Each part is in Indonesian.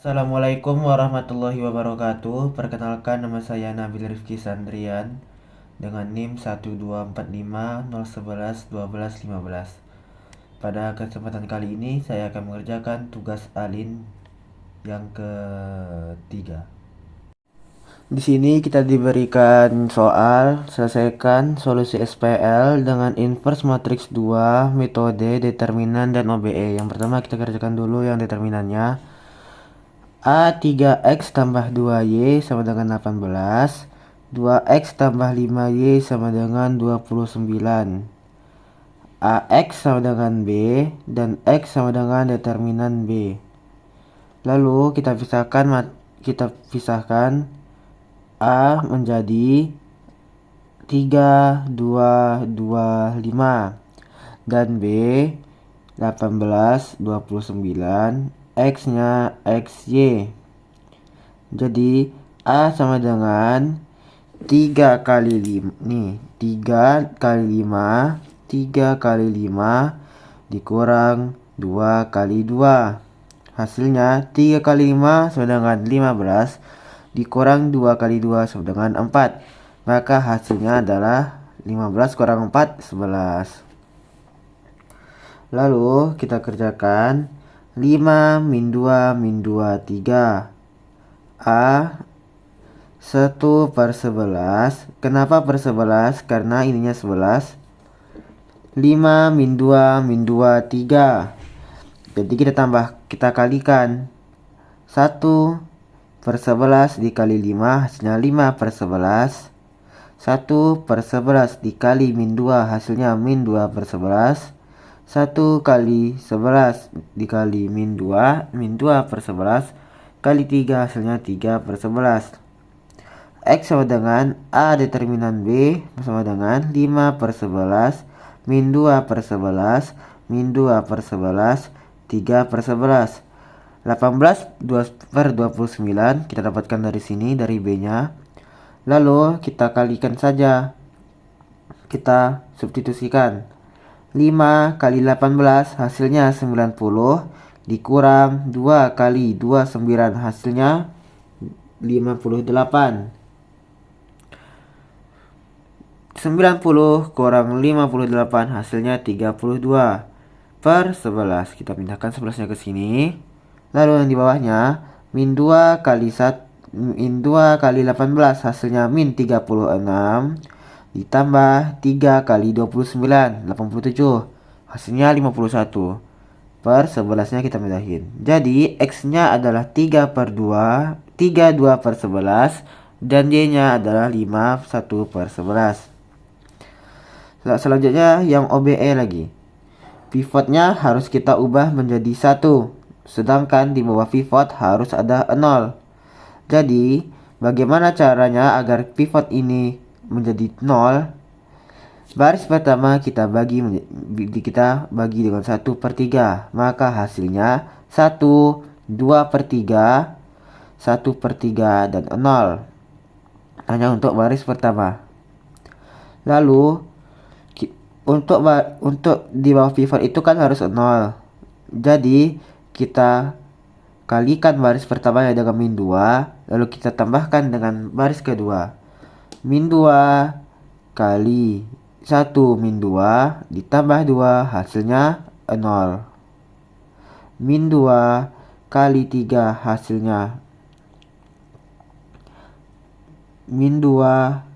Assalamualaikum warahmatullahi wabarakatuh. Perkenalkan, nama saya Nabil Rifki Sandrian dengan NIM 12450111215. Pada kesempatan kali ini saya akan mengerjakan tugas alin yang ketiga. Di sini kita diberikan soal selesaikan solusi SPL dengan inverse matriks 2, metode, determinan, dan OBE. Yang pertama kita kerjakan dulu yang determinannya. A3X tambah 2Y sama dengan 18. 2X tambah 5Y sama dengan 29. AX sama dengan B dan X sama dengan determinan B. Lalu kita pisahkan A menjadi 3, 2, 2, 5 dan B 18, 29, X-nya XY. Jadi A sama dengan 3 kali 5 nih, 3 kali 5, 3 kali 5 dikurang 2 kali 2. Hasilnya 3 kali 5 sama dengan 15 dikurang 2 kali 2 sama dengan 4. Maka hasilnya adalah 15 kurang 4, 11. Lalu kita kerjakan 5 min 2 min 2, 3. A 1/11. Kenapa per 11? Karena ininya 11. 5 min 2 min 2, 3. Jadi kita kalikan. 1/11 dikali 5 hasilnya 5/11. 1/11 dikali min 2 hasilnya min 2/11. 1 kali 11 dikali min 2, min 2/11 kali 3 hasilnya 3/11. X sama dengan A determinan B sama dengan 5/11 min 2/11 min 2/11 3/11. 18 2/29 kita dapatkan dari sini, dari B nya. Lalu kita kalikan saja, kita substitusikan. 5 kali 18 hasilnya 90 dikurang 2 kali 29 hasilnya 58. 90 kurang 58 hasilnya 32/11. Kita pindahkan 11-nya ke sini. Lalu yang di bawahnya min 2 kali 18 hasilnya min 36 ditambah 3 kali 29, 87. Hasilnya 51/11-nya kita pindahin. Jadi X-nya adalah 3/2, 32/11 dan Y-nya adalah 51/11. Selanjutnya yang OBE lagi. Pivotnya harus kita ubah menjadi 1, sedangkan di bawah pivot harus ada 0. Jadi bagaimana caranya agar pivot ini menjadi 0? Baris pertama kita bagi dengan 1/3. Maka hasilnya 1, 2/3, 1/3 dan 0. Hanya untuk baris pertama. Lalu untuk di bawah pivot itu kan harus 0. Jadi kita kalikan baris pertamanya dengan min 2, lalu kita tambahkan dengan baris kedua. Min 2 kali 1 min 2 ditambah 2 hasilnya 0. Min 2 kali 3 hasilnya min 2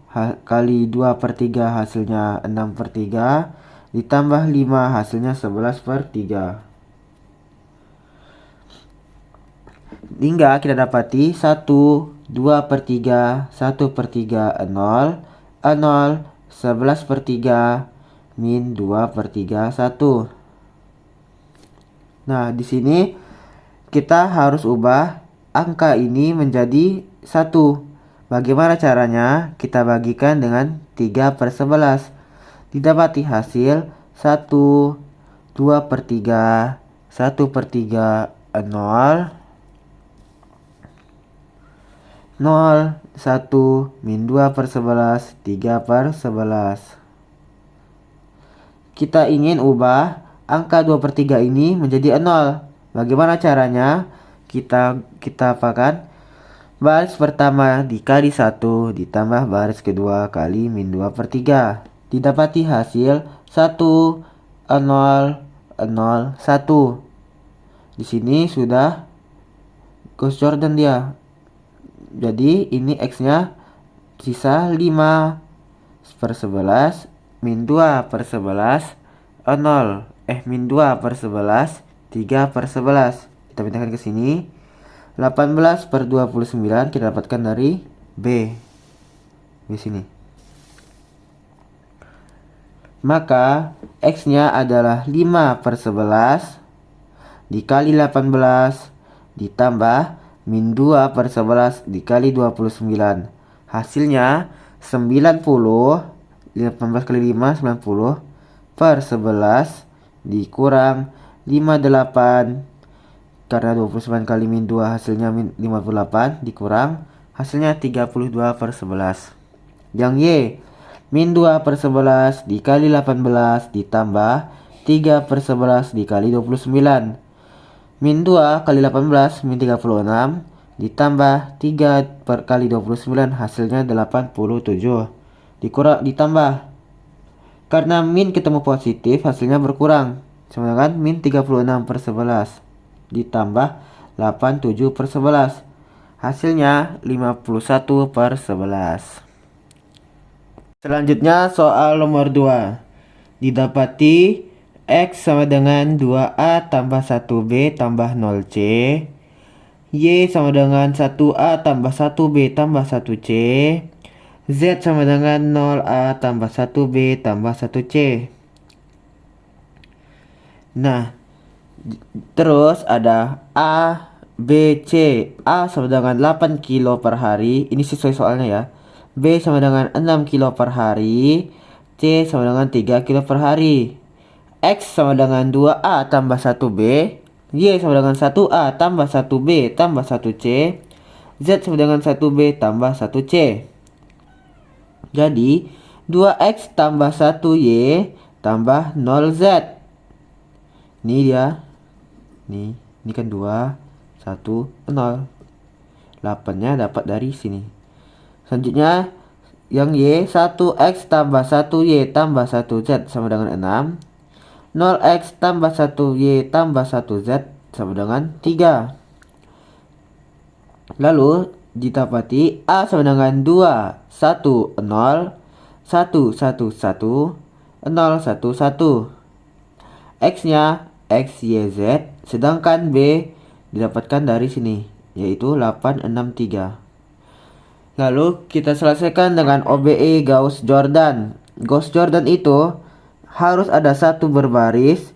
kali 2/3 hasilnya 6/3 ditambah 5 hasilnya 11/3. Hingga kita dapati 1, 2/3, 1/3, 0, 0, 11/3, min 2/3, 1. Nah, di sini kita harus ubah angka ini menjadi 1. Bagaimana caranya? Kita bagikan dengan 3/11. Didapati hasil 1, 2/3, 1/3, 0, 0, 1, min 2/11, 3/11. Kita ingin ubah angka 2/3 ini menjadi 0. Bagaimana caranya? kita apakan? Baris pertama dikali 1 ditambah baris kedua kali min 2 per 3. Didapati hasil 1, 0, 0, 1. Di sini sudah Gauss Jordan dia. Jadi ini X-nya sisa 5 per 11 min 2 per 11 0. Min 2 per 11 3 per 11. Kita pindahkan ke sini. 18 per 29 kita dapatkan dari B. Di sini. Maka X-nya adalah 5 per 11 dikali 18 ditambah min 2 per 11 dikali 29. Hasilnya 90, 18 kali 5, 90 per 11 dikurang 58. Karena 29 kali min 2 hasilnya 58 dikurang hasilnya 32 per 11. Yang Y, min 2 per 11 dikali 18 ditambah 3 per 11 dikali 29. Min 2 kali 18 min 36 ditambah 3 per kali 29 hasilnya 87. Ditambah. Karena min ketemu positif hasilnya berkurang. Sama dengan min 36 per 11 ditambah 87 per 11. Hasilnya 51 per 11. Selanjutnya soal nomor 2. Didapati X sama dengan 2A tambah 1B tambah 0C. Y sama dengan 1A tambah 1B tambah 1C. Z sama dengan 0A tambah 1B tambah 1C. Nah, terus ada A, B, C. A sama dengan 8 kilo per hari. Ini sesuai soalnya ya. B sama dengan 6 kilo per hari. C sama dengan 3 kilo per hari. X sama dengan 2A tambah 1B. Y sama dengan 1A tambah 1B tambah 1C. Z sama dengan 1B tambah 1C. Jadi 2X tambah 1Y tambah 0Z. Ini dia. Ini kan 2, 1, 0. 8-nya dapat dari sini. Selanjutnya yang Y, 1X tambah 1Y tambah 1Z sama dengan 6. 0X tambah 1Y tambah 1Z sama dengan 3. Lalu didapati A sama dengan 2, 1, 0, 1, 1, 1, 0, 1, 1. X-nya X, Y, Z. Sedangkan B didapatkan dari sini, yaitu 8, 6, 3. Lalu kita selesaikan dengan OBE Gauss Jordan. Gauss Jordan itu harus ada satu berbaris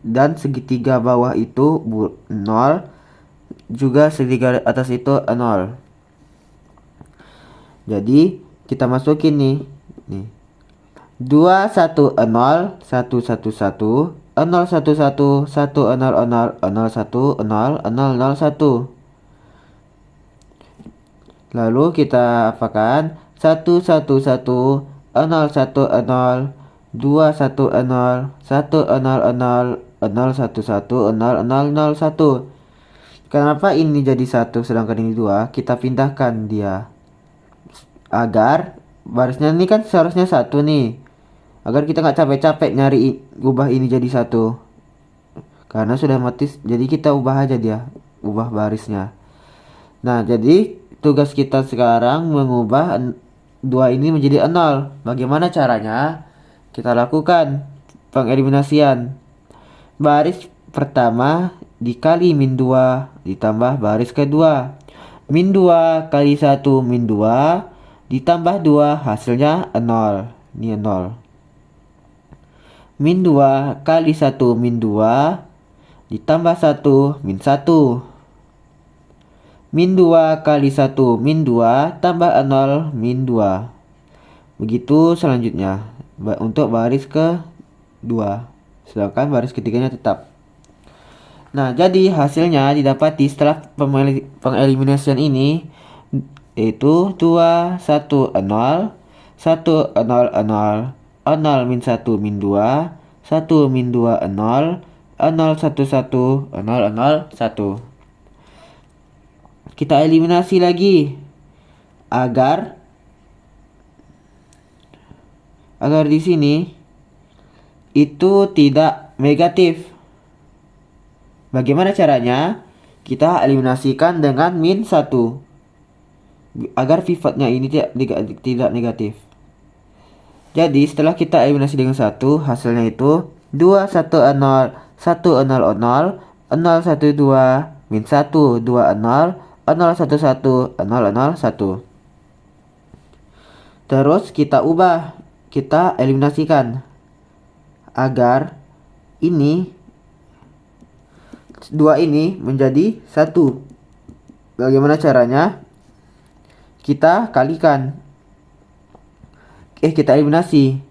dan segitiga bawah itu 0, juga segitiga atas itu 0. Jadi kita masukin nih 2, 1, 0, 1, 1, 1, 0, 1, 1, 1, 0, 0, 0, 1, 0, 0, 1. Lalu kita apakan? 1, 1, 1, 0, 1, 0, 2, 1, 0, 1, 0, 0, 0, 1, 1, 0, 0, 0, 1. Kenapa ini jadi 1 sedangkan ini 2? Kita pindahkan dia. Agar barisnya ini kan seharusnya 1 nih. Agar kita nggak capek-capek nyari ubah ini jadi 1. Karena sudah mati, jadi kita ubah aja dia. Ubah barisnya. Nah, jadi tugas kita sekarang mengubah 2 ini menjadi 0. Bagaimana caranya? Kita lakukan pengeliminasian. Baris pertama dikali min 2 ditambah baris kedua. Min 2 kali 1 min 2 ditambah 2 hasilnya 0. Ini 0. Min 2 kali 1 min 2 ditambah 1 min 1. Min 2 kali 1 min 2 tambah 0 min 2. Begitu selanjutnya untuk baris kedua. Sedangkan baris ketiganya tetap. Nah, jadi hasilnya didapati setelah pengeliminasian ini yaitu 2, 1, 0, 1, 0, 0, 0 min 1 min 2, 1 min 2 0, 0, 1, 1, 0, 0, 1. kita eliminasi lagi agar di sini itu tidak negatif. Bagaimana caranya? Kita eliminasikan dengan min 1 agar pivotnya ini tidak negatif. Jadi setelah kita eliminasi dengan 1, hasilnya itu 2 1 0 1 0 0 0 1 2 min 1 2 0 0 1 1 0 0 1. Terus kita ubah, kita eliminasikan agar ini 2 ini menjadi 1. Bagaimana caranya? Kita kalikan. Kita eliminasi.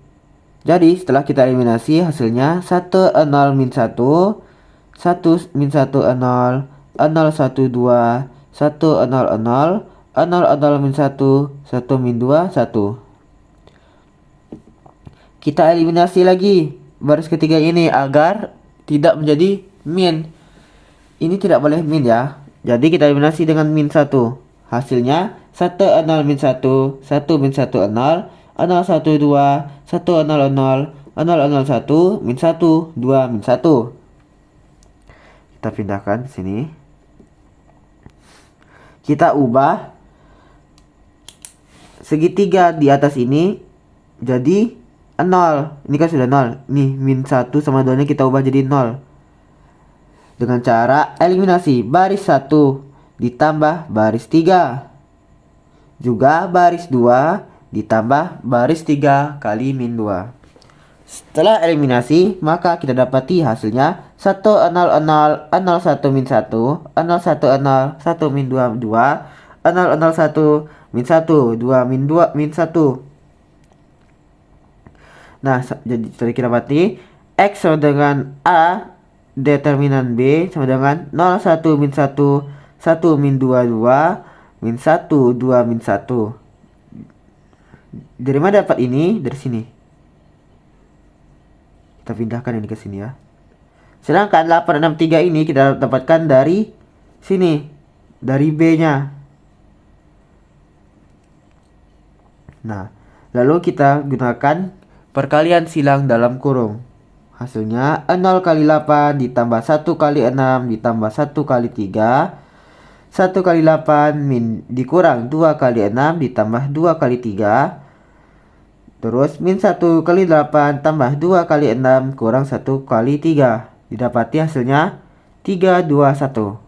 Jadi setelah kita eliminasi hasilnya 1 0 min 1 1 min 1 0 0 1 2 1 0 0 0 0 min 1 1 min 2 1. Kita eliminasi lagi baris ketiga ini agar tidak menjadi min. Ini tidak boleh min ya. Jadi kita eliminasi dengan min 1. Hasilnya 1 0 min 1 1 min 1 0 0 1 2 1 0 0 0 0 0 1 min 1 2 min 1. Kita pindahkan sini. Kita ubah segitiga di atas ini jadi 0. Ini kan sudah 0. Nih min 1 sama 2 nya kita ubah jadi 0. Dengan cara eliminasi baris 1 ditambah baris 3. Juga baris 2 ditambah baris 3 kali min 2. Setelah eliminasi, maka kita dapati hasilnya 1 0 0 0 1 min 1 0 1 0 1 min 2 2 0 0 1 min 1 2 min 2 min 1. Nah, jadi tadi kita dapati X sama dengan A determinan B sama dengan 0 1 min 1 1 min 2 2 min 1 2 min 1. Dari mana dapat ini? Dari sini. Kita pindahkan ini ke sini ya. Sedangkan 863 ini kita dapatkan dari sini, dari B nya. Nah, lalu kita gunakan perkalian silang dalam kurung. Hasilnya 0 kali 8 ditambah 1 kali 6 ditambah 1 kali 3. 1 kali 8 min dikurang 2 kali 6 ditambah 2 kali 3. Terus min 1 kali 8 tambah 2 kali 6 kurang 1 kali 3. Didapati hasilnya 3 2 1.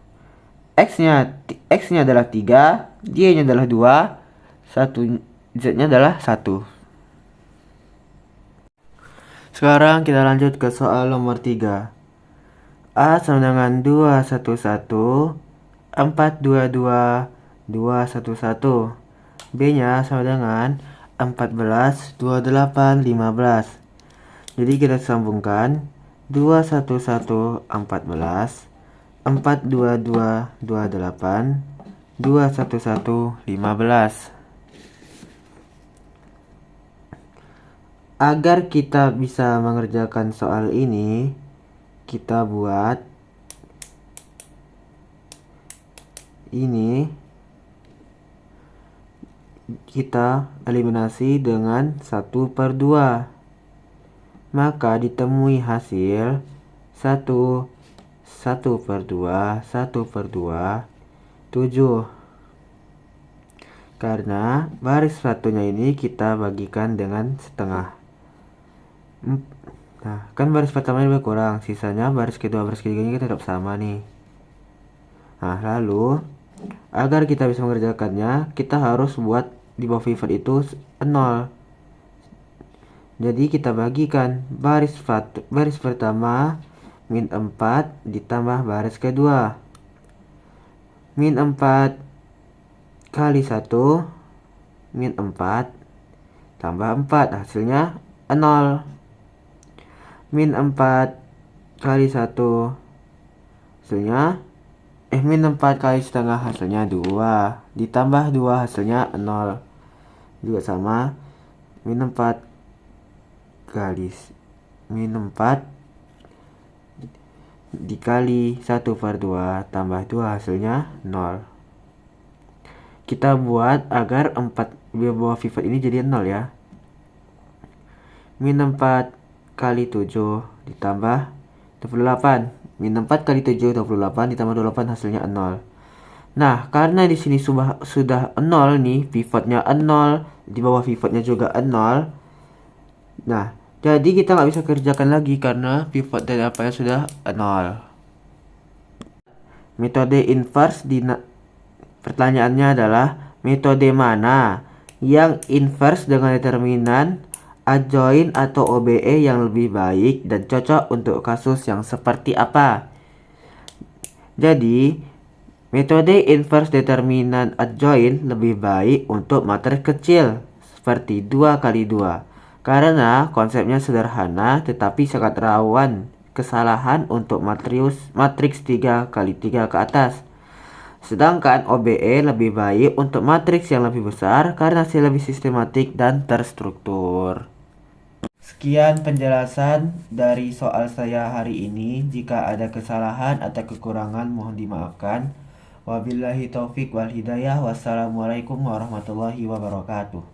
X-nya adalah 3, Y-nya adalah 2, Z-nya adalah 1. Sekarang kita lanjut ke soal nomor 3. A sama dengan 211 422 211. B-nya sama dengan 14 28 15. Jadi kita sambungkan 211 14 422 28 211 15. Agar kita bisa mengerjakan soal ini, kita buat ini, kita eliminasi dengan 1/2. Maka ditemui hasil 1 1/2 1/2 7. Karena baris satunya ini kita bagikan dengan setengah. Nah, kan baris pertamanya lebih kurang, sisanya baris kedua, baris ketiganya kita tetap sama nih. Nah, lalu agar kita bisa mengerjakannya, kita harus buat di bawah pivot itu 0. Jadi kita bagikan baris pertama min 4 ditambah baris kedua. Min 4 kali 1 min 4 tambah 4 hasilnya 0. Min 4 kali 1 hasilnya min 4 kali setengah hasilnya 2 ditambah 2 hasilnya 0. Juga sama min 4 dikali 1/2 tambah 2 hasilnya 0. kita buat agar 4 bawah pivot ini jadi 0 ya. Min 4 kali 7 ditambah 28. Min 4 kali 7 28 ditambah 28 hasilnya 0. Nah, karena di sini sudah 0 nih, pivotnya 0, di bawah pivotnya juga 0. Nah, jadi kita nggak bisa kerjakan lagi karena pivot dari apanya sudah 0. Metode inverse pertanyaannya adalah metode mana yang inverse dengan determinan adjoint atau OBE yang lebih baik dan cocok untuk kasus yang seperti apa? Jadi, metode inverse determinan adjoint lebih baik untuk matriks kecil seperti 2 kali 2 karena konsepnya sederhana tetapi sangat rawan kesalahan untuk matriks 3 kali 3 ke atas. Sedangkan OBE lebih baik untuk matriks yang lebih besar karena hasil lebih sistematik dan terstruktur. Sekian penjelasan dari soal saya hari ini. Jika ada kesalahan atau kekurangan mohon dimaafkan. Wabillahi taufik wal hidayah. Wassalamualaikum warahmatullahi wabarakatuh.